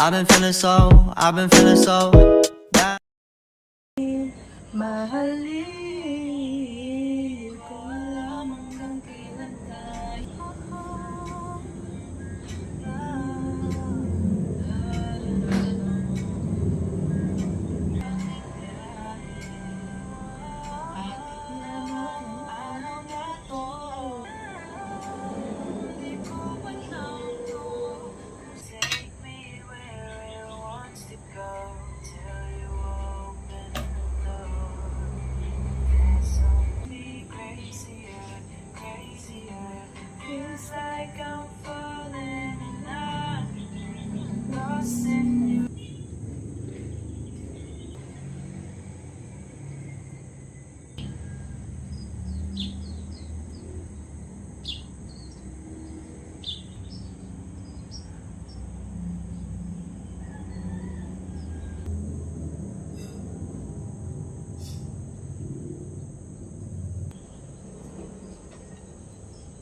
I've been feeling so down. Mahalin ko alam hanggang kailan tayo. Take me where it wants to go till you open the door. It's only crazier, crazier. Feels like I'm falling in love, lost in you.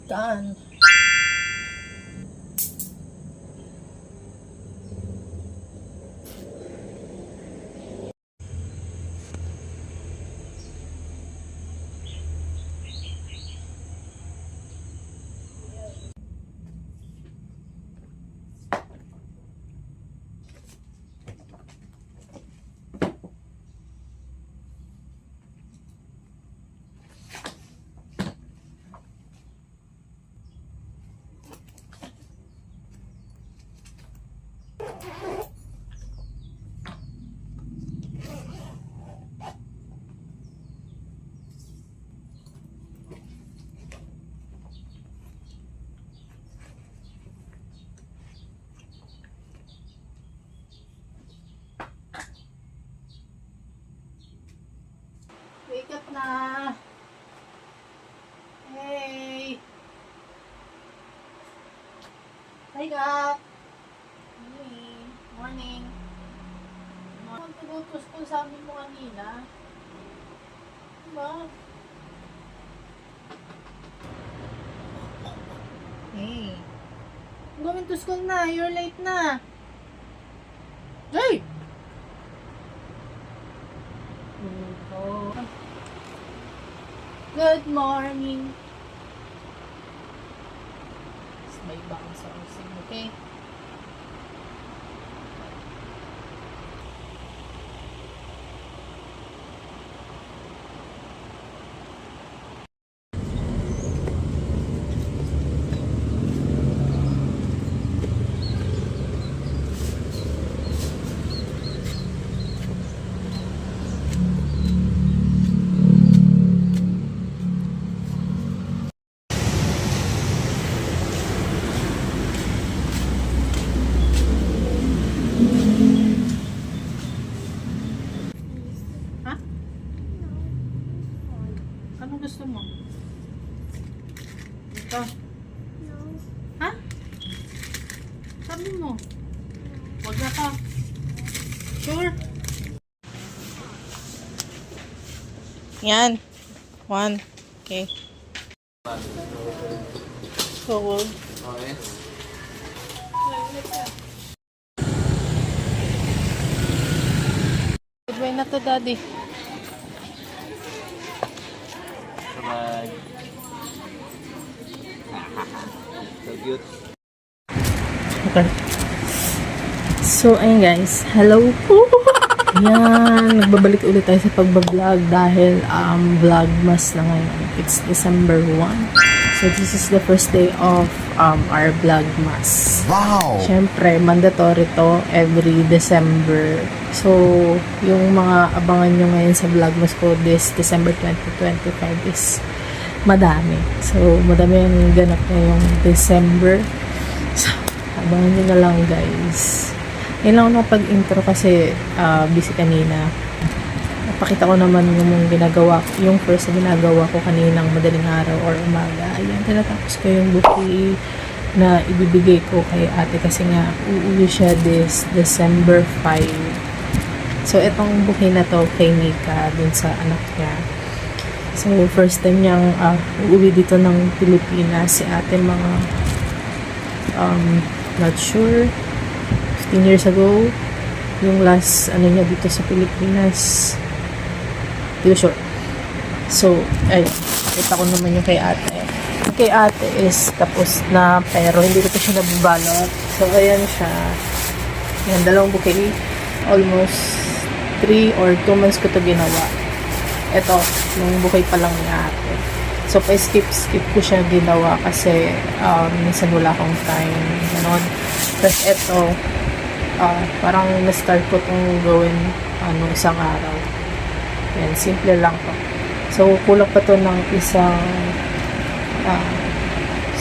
Done. Wake up na. Hey. Wake up. Morning. Morning. Ang pinutos ko sa amin mo kanina. Diba? Hey. I'm going to school na. You're late na. Hey! Good morning. May bang sa using, okay? Anong gusto mo? Ito. No. Ha? Sabi mo. Wag na ka. Sure? Yan. 1. Okay. Cold. Okay. Goodbye na to, Daddy. Bye. So cute. Okay. So, ayun guys. Hello po! Yan. Nagbabalik ulit tayo sa pagbablog dahil vlogmas na ngayon. It's December 1. So, this is the first day of our vlogmas. Wow! Siyempre, mandatory to every December. So, yung mga abangan nyo ngayon sa vlogmas ko this December 2025 is madami. So, madami yung ganap ngayong December. So, abangan nyo na lang guys. Yun lang ako pag-intro kasi busy kanina. Napakita ko naman yung ginagawa, yung first na ginagawa ko kaninang madaling araw or umaga. Ayan, tinatapos ko yung bouquet na ibibigay ko kay ate kasi nga uuwi siya this December 5. So, itong bouquet na to kay Mika dun sa anak niya. So, first time niyang uuwi dito ng Pilipinas. Si ate mga not sure 15 years ago. Yung last, ano niya dito sa Pilipinas. Hindi ko sure. So, ayun. Kita ko naman yung kay ate. Yung kay ate is tapos na, pero hindi ko pa siya nababalot. So, ayan siya. Yan, dalawang bouquet. Almost 3 or 2 months ko to ginawa. Ito, yung bouquet pa lang ni ate. So, pa-skip ko siya ginawa kasi minsan wala akong time. Ganon. Tapos ito, parang na-start ko itong gawin isang araw. Yan, simple lang to. So, kulang pa to ng isang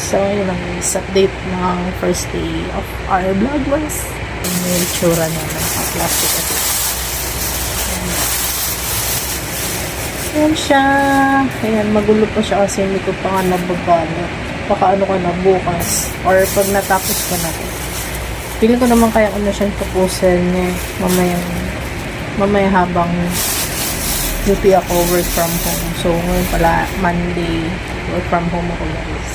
yun lang, is update ng first day of our vlogmas. Yung itsura niya ng plastic ito. Yan siya. Ayan, magulo pa siya kasi hindi ko pa nga nababalot. Baka ano ka na bukas or pag natapos ko na. Feeling ko naman kaya ko na siyang tapusin mamaya habang duty ako, work from home. So, ngayon pala, Monday, work from home ako guys.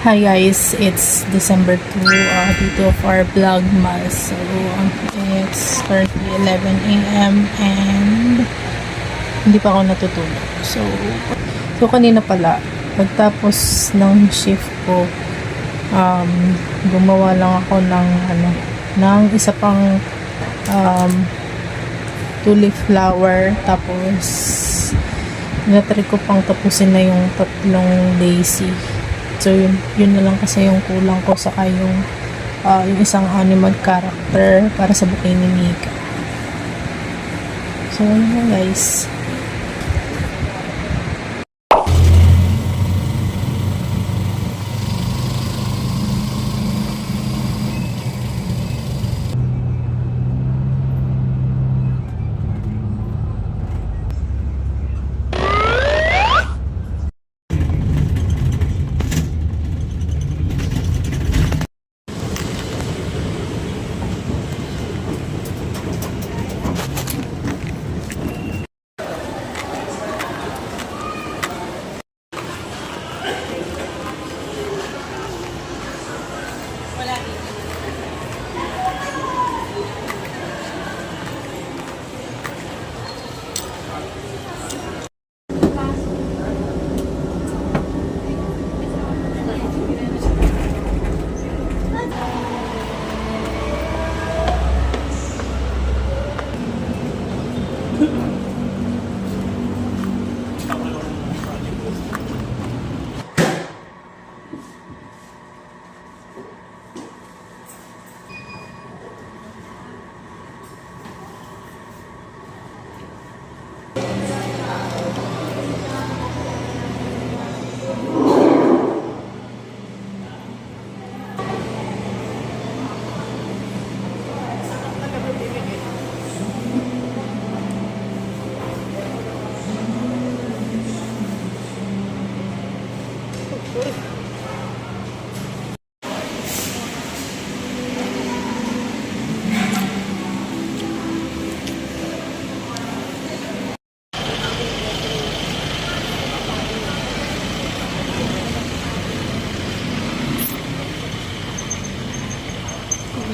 Hi guys, it's December 2, dito for Vlogmas. So, it's currently 11 a.m. and hindi pa ako natutulog. So kanina pala, pagtapos ng shift ko, gumawa lang ako ng isa pang tulip flower. Tapos, natry ko pang tapusin na yung 3 daisy. So, yun na lang kasi yung kulang ko, saka yung isang animal character para sa bouquet ni Mika. So, yun na guys.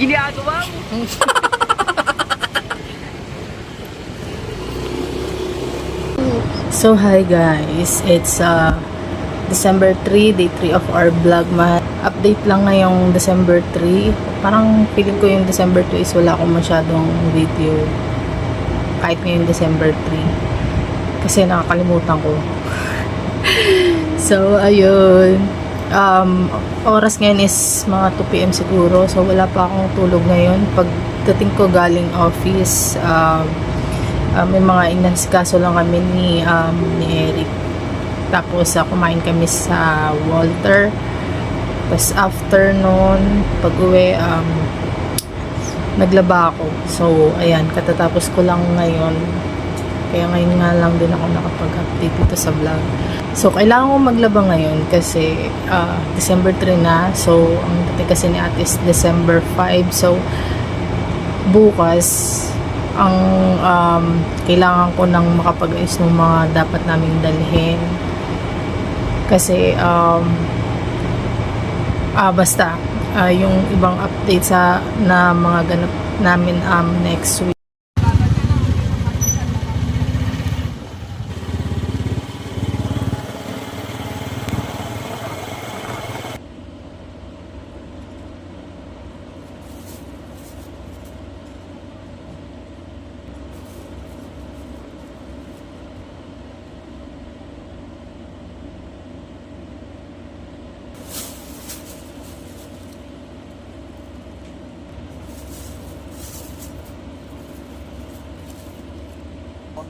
ginagawa mo? So hi guys, it's December 3, day 3 of our vlogmas. Update lang ngayong December 3. Parang feeling ko yung December 2 is wala akong masyadong video. Kahit ngayong December 3. Kasi nakakalimutan ko. So ayun. Oras ngayon is mga 2 PM siguro. So wala pa akong tulog ngayon. Pagdating ko galing office, may mga inasikaso lang kami ni Eric. Tapos kumain kami sa Walter. Tapos after nun, pag uwi, naglaba ako. So ayan, katatapos ko lang ngayon. Kaya ngayon nga lang din ako nakapag-update dito sa vlog. So kailangan ko maglaba ngayon kasi December 3 na. So ang dating kasi ni ate is December 5. So bukas ang kailangan ko nang makapag-ayos ng mga dapat naming dalhin kasi basta yung ibang update na mga ganap namin next week.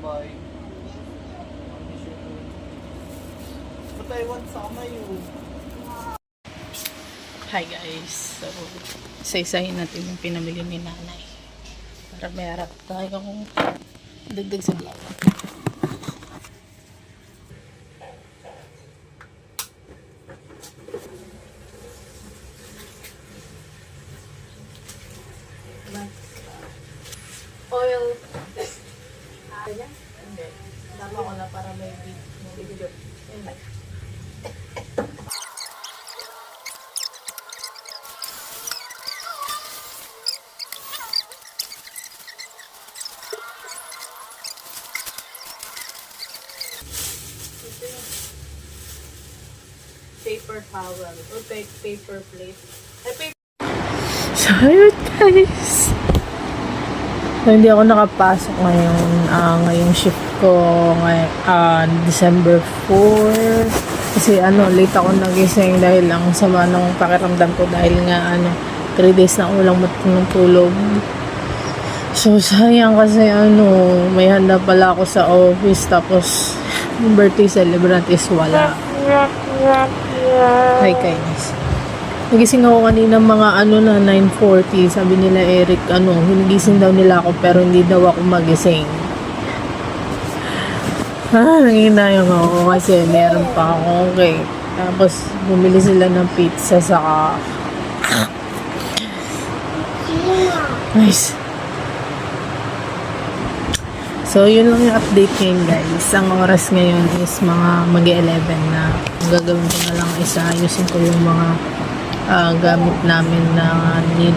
Bye. Ba't Taiwan sama yun? Hi guys, so isa-isahin natin yung pinamili ni nanay para may harap tayong dagdag sa vlog. Oil. Kaya? Hindi. Tama ko na para may video. Paper towel or paper plate. So, ayun guys. So, hindi ako nakapasok ngayong shift ko ngayon, December 4. Kasi late ako nagising dahil ang sama ng pakiramdam ko dahil nga 3 days na ulang matulog. So, sayang kasi may handa pala ako sa office tapos yung birthday celebrant is wala. Hi, kindness. Nagising ako kanina mga na 9:40. Sabi nila Eric, hinigising daw nila ako pero hindi daw ako magising. Nanginayang ako kasi meron pa akong cake. Tapos bumili sila ng pizza saka nice. So, yun lang yung update ngayon guys. Ang oras ngayon is mga mag-11 na. Ang gagawin ko na lang is ayusin ko yung mga gamit namin na need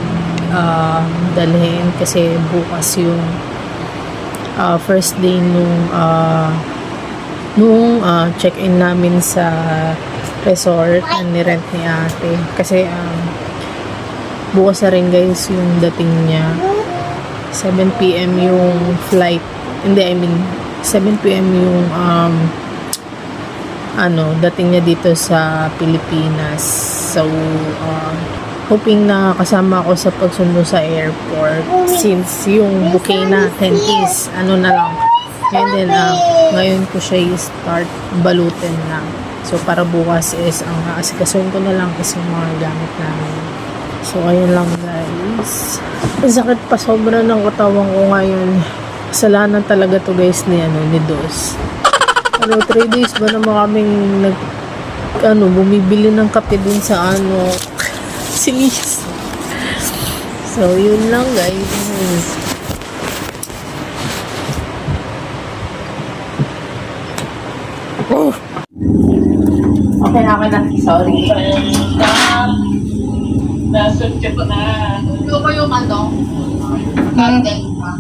dalhin kasi bukas yung first day nung check-in namin sa resort na nirent ni ate kasi bukas na rin guys yung dating niya. 7 PM yung flight, hindi, 7 PM yung dating niya dito sa Pilipinas. So, hoping na kasama ako sa pagsundo sa airport since yung bouquet natin is na lang. And then, ngayon ko siya i-start balutin na. So, para bukas is ang asikasuhin ko na lang is yung mga gamit namin. So, ayun lang guys. Ang sakit pa sobra ng katawan ko ngayon. Kasalanan talaga to guys ni Dos. 3 days ba naman kaming bumibili ng kape dun sa sinis. So, yun lang guys. Oh! Okay na. Sorry. Nasot ka pa na. Gusto ko yung ano, garden pa.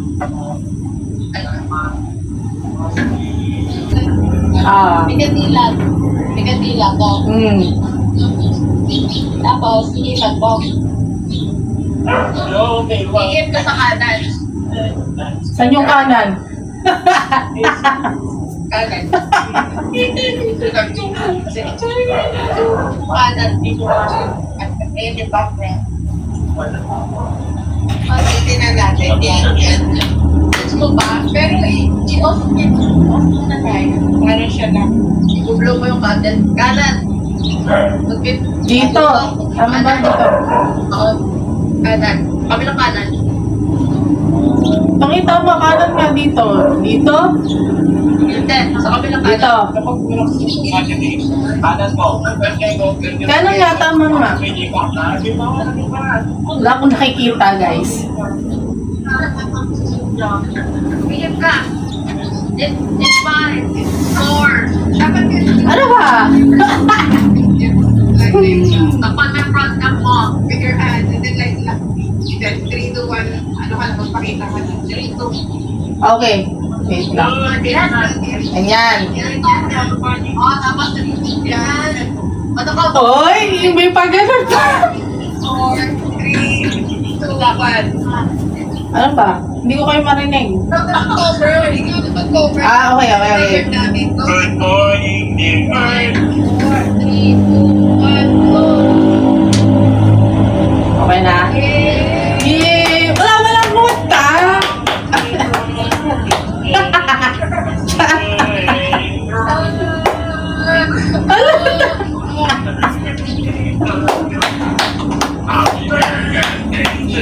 Bigatila. Bigatila to. Tapos, iipan mo. Iip ka sa kanan. Saan yung kanan? Kanan. Kanan. Eh, di ba, friend? Titignan natin. Yan. Gusto mo ba? Pero i-off mo na tayo. Para siya na. I-blow mo yung candle. Kanan. Dito. Tama ba dito? Oo. Kanan. Kabilang kanan. Pakita mo, kanan nga dito. Dito? Hindi. Sa kabilang kanan. Dito. Kanan mo. Kanan nga, tama nga. Wala akong nakikita, guys. Bigyan ka. It's fine. It's 4. Dapat Ano ba? Takpan mo yung front cap mo. With your hand. And then like, 3, 2, 1. Ano ka na, magpakita ka na. 3, 2. Okay. Wait lang. Ayan. Tapos, yan. Ano ka? Hoy, may pag-ganun pa. 4, 3, 2, 1. Ano ba? Hindi ko kayo marinig. Cover. Cover. Okay. Good morning, dear Earth. 4, 3, 2, 1, go. Okay na? Yay! Walang muta!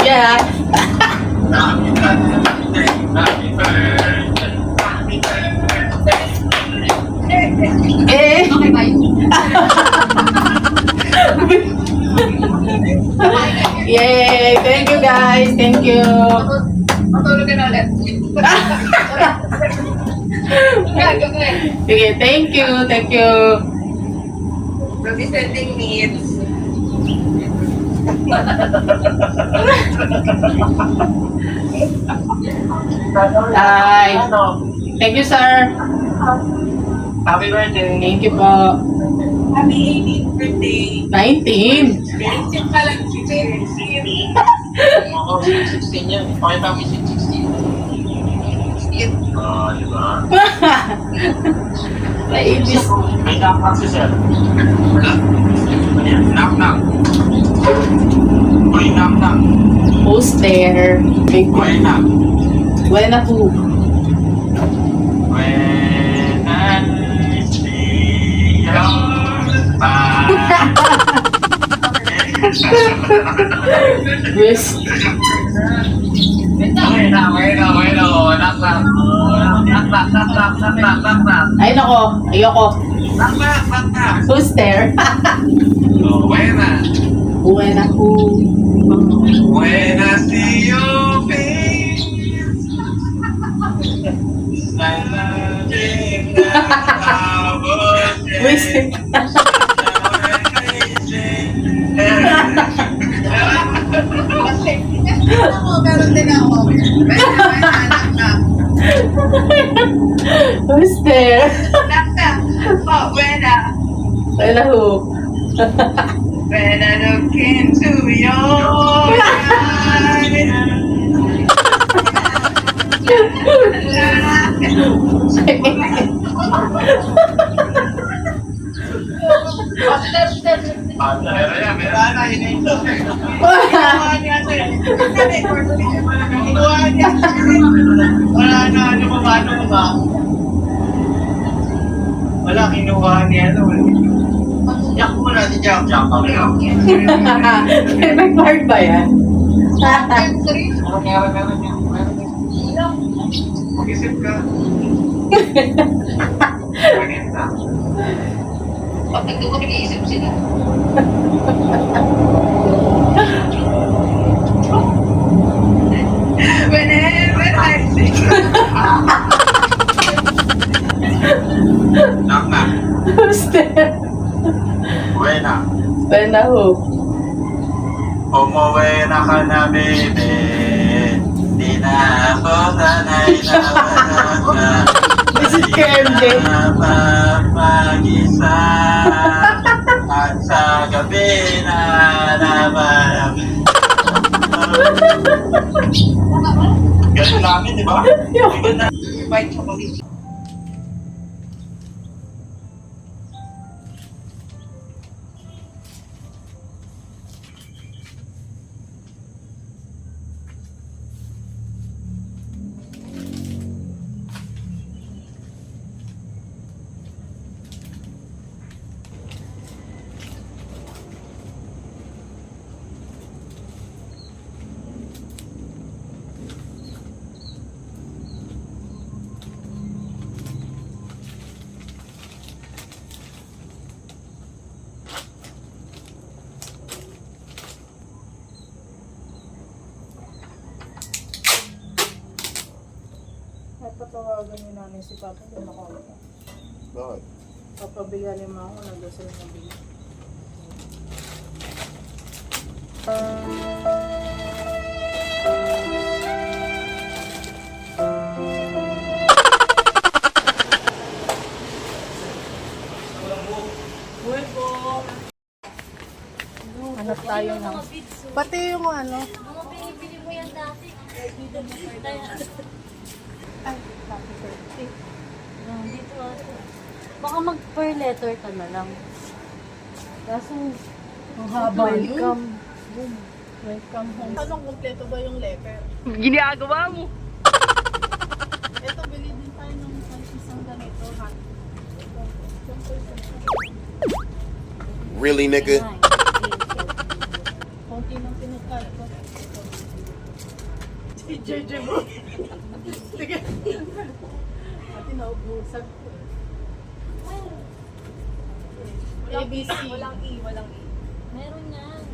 Yeah. Eh. Okay, bye. Yay! Thank you guys. Thank you. Matulog ka na ulit. Okay, thank you. Thank you. Representing needs. Bye. Thank you, sir. Happy birthday. Thank you po. Happy 18th birthday. 19. Expensive ka lang si Jerry. Oo, 16 yan. Pakita mo yung 16. Di ba? Naibis. May knock si sir. Ayan, knock. Uy, knock. Who's there? Big Uy, knock. Buena po. When I see your Yes. Ay nako, ayoko. Who's there? Buena po. When I see your face, like nothing that I would Wish. Meron din ako. Who's there? Oh, buena. Buena who? When I look into your Wala, kinuha niya Jack mo na si Jack. Jack ako lang. May card ba yan? Meron niya. Mag-isip ka. Maganda. Pag nagtuko, nag-iisip sila. Whenever I see Knock. Who's there? Buena. Buena who? Umuwi na ka na, baby. Di na ako sanay na wala ka. Visit ka, MJ. Mag-isa. At sa gabi na naman. Ganun namin, di ba? White chocolate. Patawagan niyo namin si Papa kung nakawala. Bakit? Papabigyan ni Mama na gusto niya bigyan. Hanap tayo ng... Pati yung ano... Mga binibili mo yan dati. Dito tayo. Ay, happy birthday. Dito ate. Baka mag-per letter ka na lang. Kaso, Ang haba welcome. Welcome home. Anong kompleto ba yung letter? Ginagawa mo. Ito, bili din tayo ng isang ganito, ha? Really, nigga? Konti ng pinagkal ko. Si JJ mo. Sige. Pati naubusan ko. ABC. Walang E, walang E. Meron yan.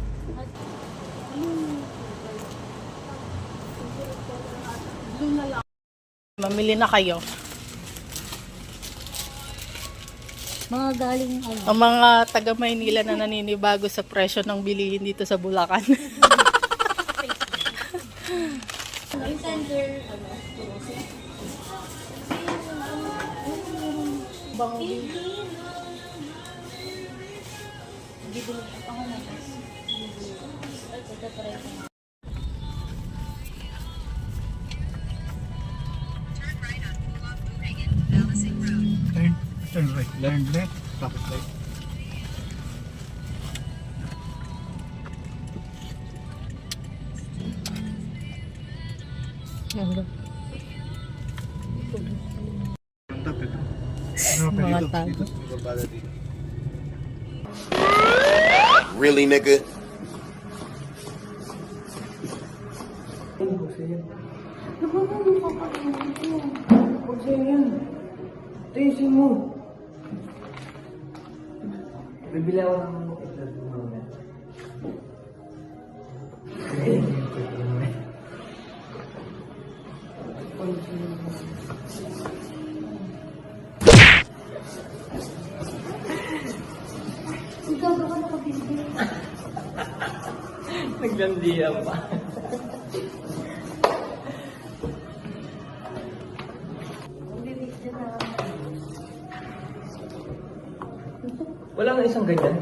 Blue na lang. Mamili na kayo. Mga galing ano. Ang mga taga Maynila na naninibago sa presyo ng bilihin dito sa Bulacan. Yung tender, ano, Bango. bibili ako na. Ay, try ko na. Turn right. Learn left. Tapos right. Mga tago. Really, nigga? Tiisin mo. Bibili ako ng itlog mo mamaya. Ikaw ba ka nakabibili? Naglandiyan pa. Wala nga isang ganyan.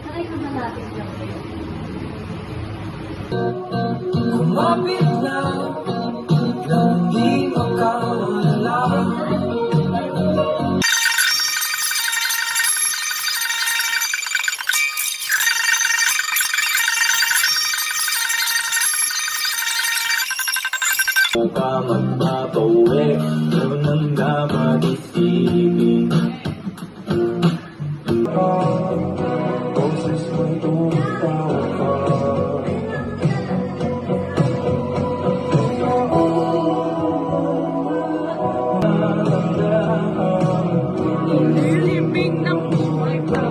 Aray ka malapit lang kayo. Kumapit na, lang di makawala. Ka magpapauwi, yun ang dapat isipin. Boses mo'y tumatawa ka. Inilimig ng buhay pa.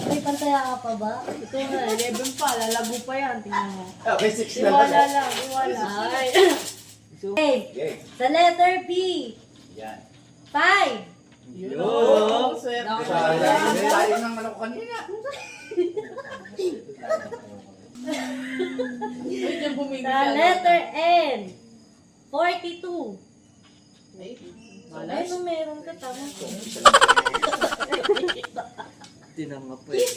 May pantaya ka pa ba? Ito na, 11 pa, lalago pa yan, tingnan mo. Okay, 6 na Iwala lang, iwala. Ay. Okay. Sa letter B. Yan. 5. Yun. Swerte. Tayo ng manok kanina. Medyo bumingin Sa letter N. 42. Ay, nung meron ka, tama ko. Tinama pa eh.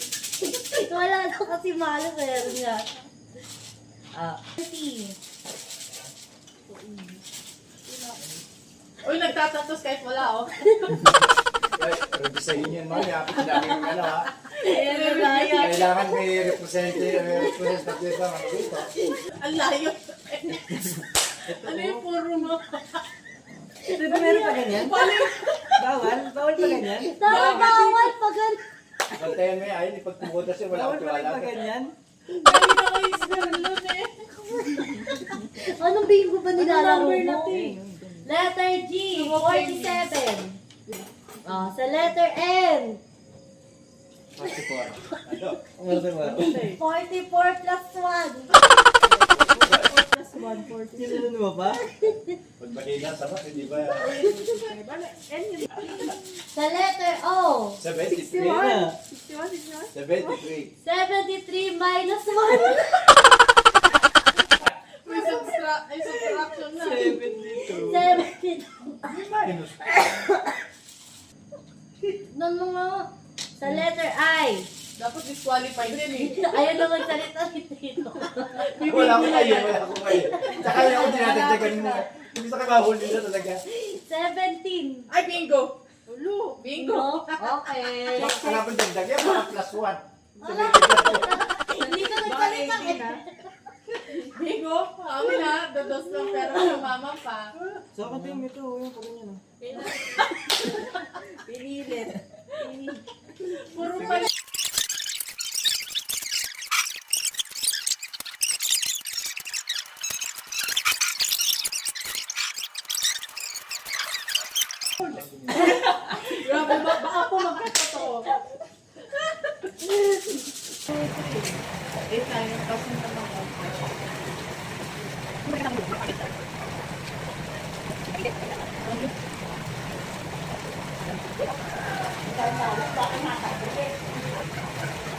Wala na kasi malas, meron nga. 30. Uy, nagtatantos kahit wala, oh. Sa inyo yan, Maya. Daming ano ha. Ayan na tayo. Kailangan may representative ang ano dito. Ang layo. Ano yung puro mo? Meron pa ganyan? Bawal? Bawal pa ganyan? Bawal pa gan. Bantayan mo yan, ayun, ipagpumunta siya, wala Bawal akong pa rin tiwala. pa ganyan? Dali na kayo scarlon eh. Anong bingo ba nilalaro number mo? natin? Letter G. 47. Sa letter N. 44. Ano? Meron ba? 44 plus 1. Plus 140. Sinunod mo pa? Pag mahina sa mat, hindi ba? Sa letter O. 73. Na. 73. 73 minus 1. May subtraction na. 72. 72. Ano nga? Sa letter I. Dapat disqualified din eh. Ayaw na magsalita dito. Wala akong kayo, wala akong kayo. Tsaka lang ako dinadagdagan mo. Hindi sa kabahuli na talaga. 17. Ay, bingo! Ulo, bingo! No? Okay. Wala akong dagdagan, mga plus 1. Hindi ka nagsalita eh. Bingo! Kami na, dados lang pero yung mama pa. Sa akin din ito, yung pa ganyan. Pinilit. Puro pala. Grabe, baka po magkatotoo. Eh, tayo, tapos na naman.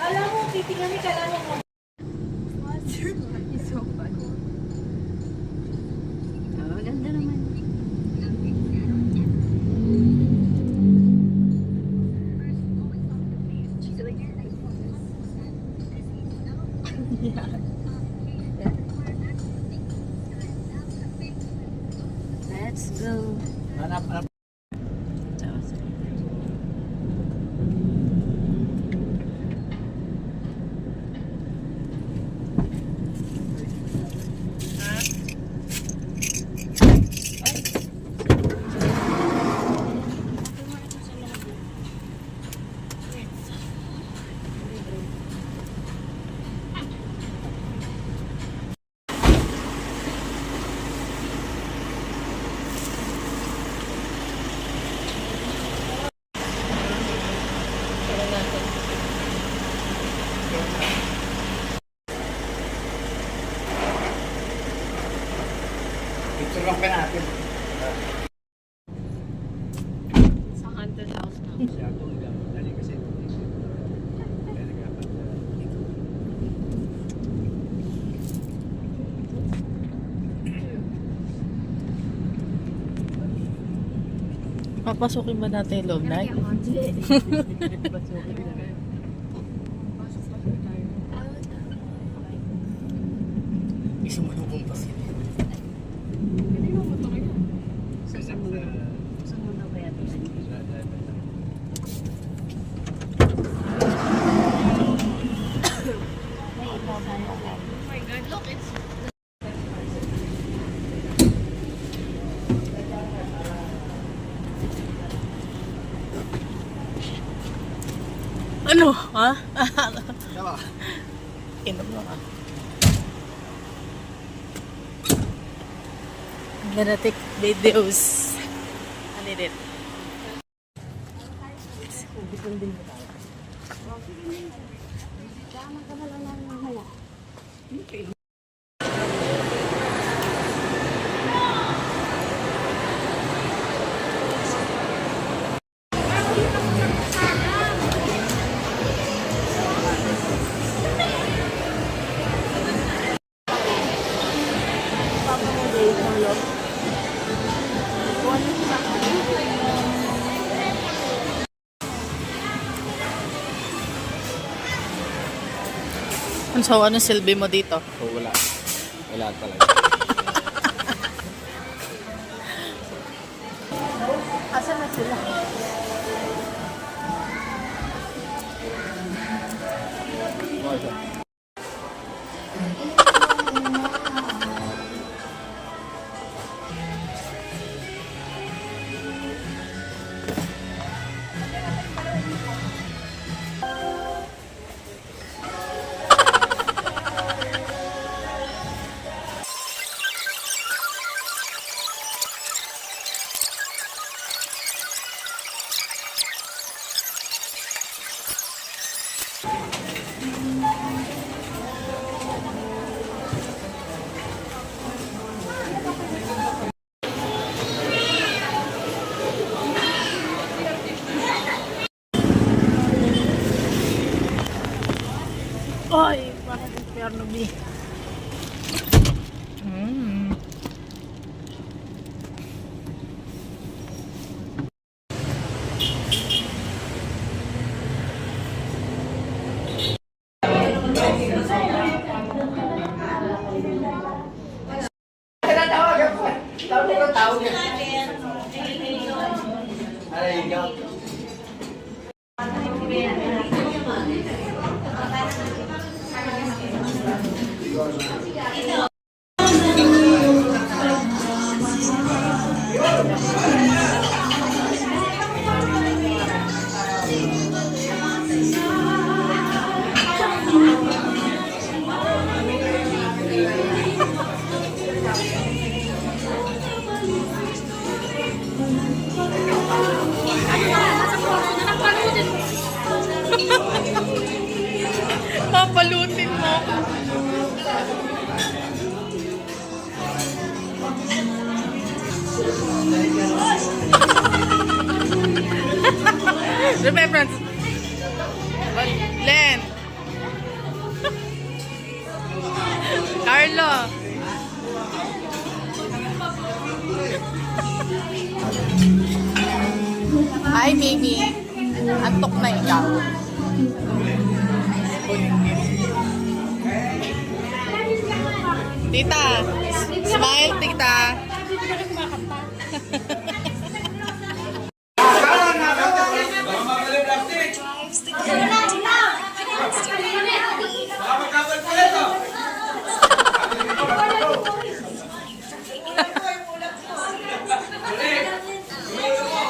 Alam mo, titingnan ka lang ako. Maganda naman. Let's go. Hanap. Picture lang pa natin. Sa 100,000 na. Siya ako, dali kasi. Papasukin ba natin yung loob na? Isumunubong pa sila. Ano? Ha? Inom lang ah. I'm gonna take videos. I need it. So, ano silbi mo dito? So, wala. Wala talaga. Asan na sila? Ay, parang impyerno B. Papalutin mo. Remembrance. Len. Carlo. Hi, Mimi. Antok na ikaw. Tita, smile, tita.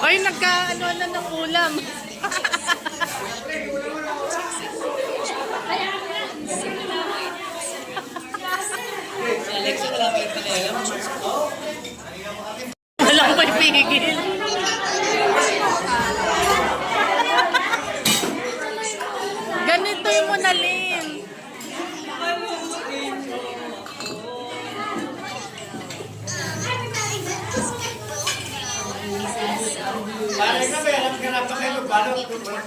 Ay, nagka-ano na ng ulam. Wala ko may pigil. Ganito yung Monalin. Parang na ba? Alam ka na pa kayo. Paano? Tuloy.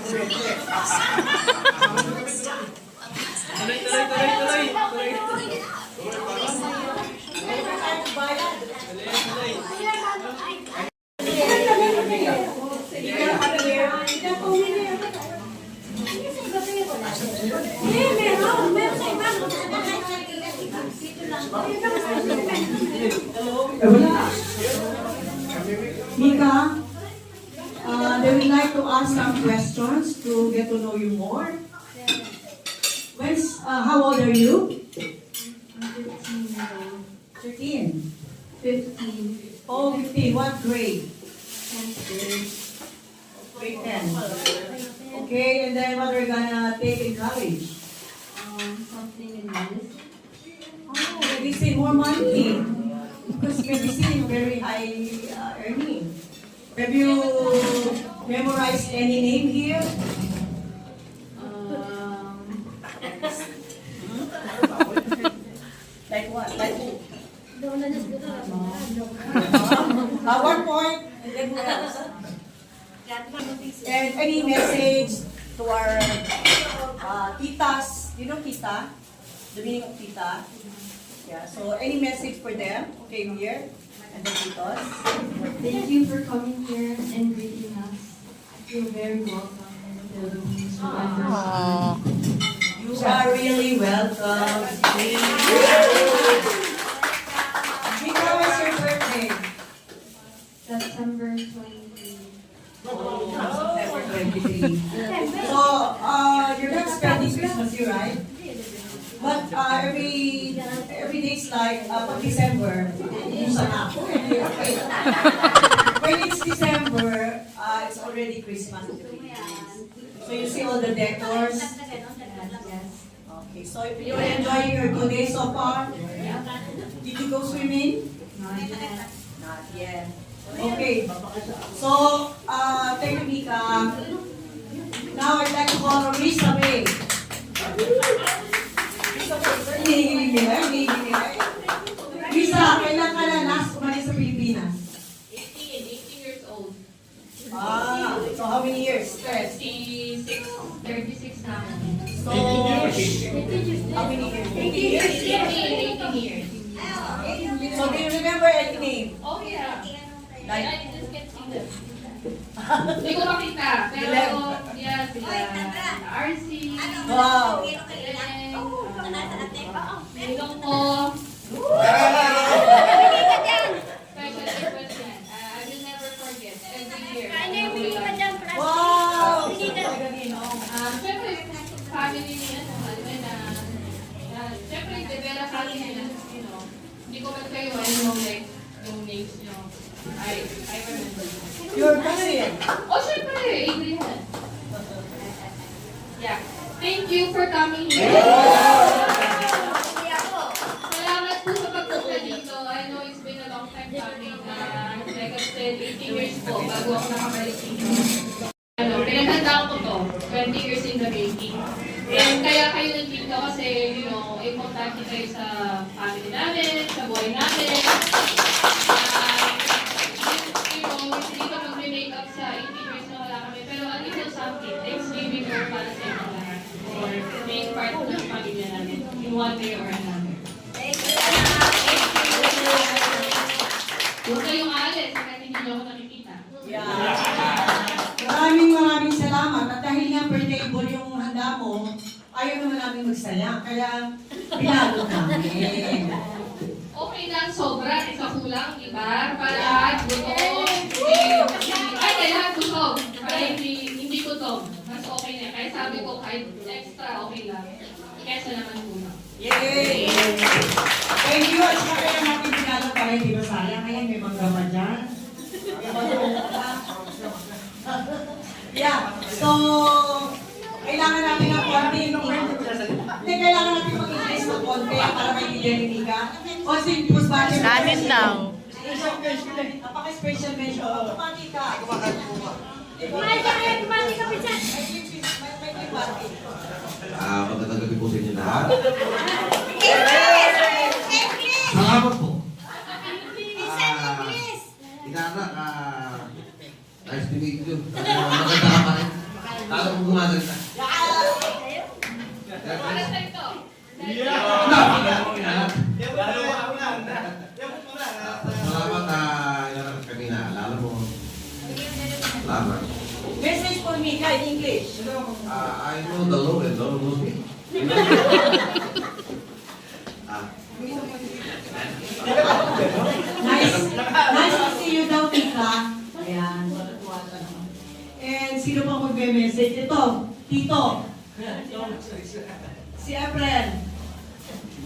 Mika, they would like to ask some questions to get to know you more. How old are you? 13. 15. Oh, 15. What grade? Grade 10. Okay, and then what are you gonna take in college? Something in medicine. Oh, medicine, more money. Because medicine, very high earning. Have you memorized any name here? Like what? Like who? One point, and then who else? And any message to our titas? You know tita? The meaning of tita? Yeah, so any message for them who came here and the titos? Thank you for coming here and greeting us. You're very welcome in the Philippines. You are really welcome. Mika, what's your birthday? September 23. September 23. So, you're not spending Christmas here, right? But every day's like pag December, when it's December, it's already Christmas in the Philippines. So you see all the decors. Yes. Okay, so if you're enjoying your 2 days so far, did you go swimming? Not yet. Not yet. Okay, so thank you, Mika. Now I'd like to call Risa May. Risa, kailan ka na last umalis sa Pilipinas? 18 years old. So how many years? 36 na ako. So, how many years? 18 years? 18 years. So do you remember any name? Oh yeah. Like, I just can't see them. Hindi ko makita. Pero, yeah, sila RC. wow. Ilong ko. Special request yan. I will never forget. Every year. Wow! Siyempre, family niya, siyempre, develop family niya, hindi ko ba't kayo, like, yung names niyo. I remember. Your cousin. Oh, siyempre, Adrian. Yeah. Thank you for coming here. Salamat po sa pagpunta dito. I know it's been a long time coming. Like I said, 18 years po bago ako nakabalik dito. Pinaghandaan ko to. 20 years in the making. And kaya kayo nandito kasi, importante kayo sa family namin, sa buhay namin. Hindi ka mag-make up sa 18 years na wala kami. Pero a little something, Thanksgiving or para sa inyo lahat. Or being part of the pamilya namin in one way or another. Huwag kayong aalis kahit hindi niyo ako nakikita. Yeah. Maraming salamat. At dahil nga per table yung handa mo, ayaw naman namin magsayang. Kaya, pinalo namin. Okay lang, sobra, isa kulang, diba? Para lahat gutom. Ay, lahat gutom. Para hindi gutom. Mas okay na. Kaya sabi ko, kahit extra, okay lang. Kesa naman kulang. Yay! Thank you. At saka kaya natin pinalo para hindi masayang. Ngayon may mga gama dyan. Yeah. So, kailangan natin ng konti. Kailangan natin mag-increase ng konti para maintindihan ni Mika. Kasi push budget. Kanin lang. Napaka-special mention. Kumati ka. Magandang gabi po sa inyo lahat. Salamat po. Inanak, nice to meet you. Maganda ka pa rin. Kala ko gumaganda. Para sa ito. Salamat, inanak kanina. Alala mo. Salamat. Message for me, in English. I know the Lord and the Lord knows me. Nice to see you daw, Tika. Ayan. And sino pa magme-message? Ito, Tito. Si April.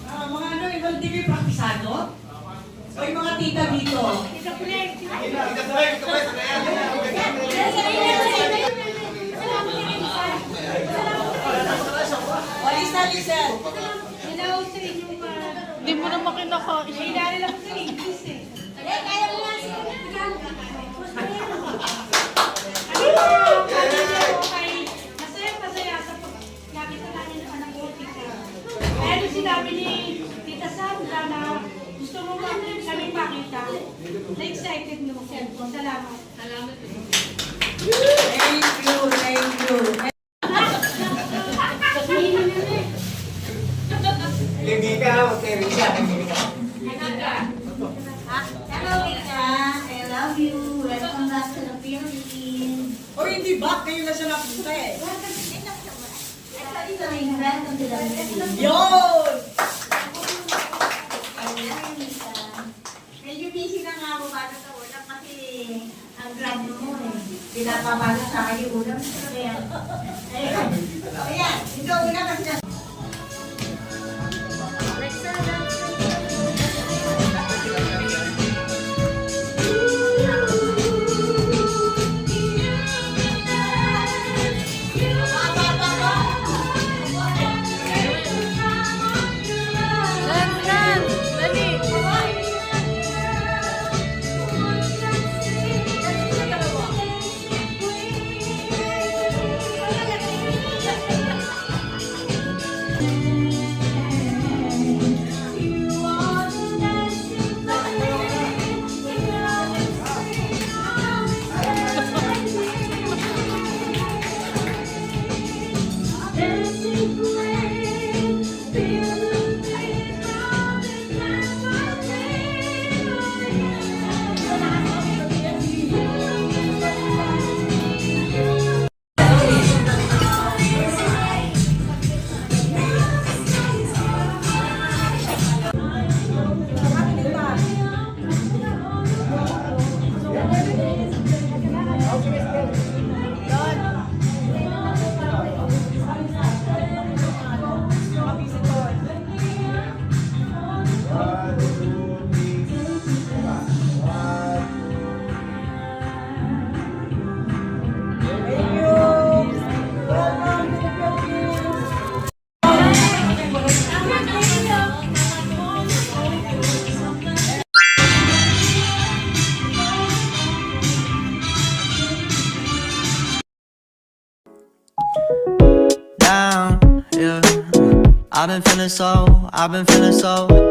Mga ano, hindi kayo praktisado? O yung mga tita dito? O, listen. Hello sa inyo pa. Hindi mo naman kinakain. Hinari lang sa English eh. Kaya mo nga siya. Masaya sa pag nakita namin ng anak ko, Tita. Kaya nung sinabi ni Tita Sandra na gusto mo kami pakita, na-excited mo. Salamat. Salamat. Thank you. Hindi ka, okay rin siya. Hello, Ika. I love you. Welcome back to the Philippines. O hindi ba? Kayo na siya napunta eh. Actually, welcome to the Philippines. Yun! Medyo busy na nga ako para sa ulam kasi ang grab mo eh. Pinapabalo sa akin yung ulam. Ayan, ikaw una kasi na. I've been feeling so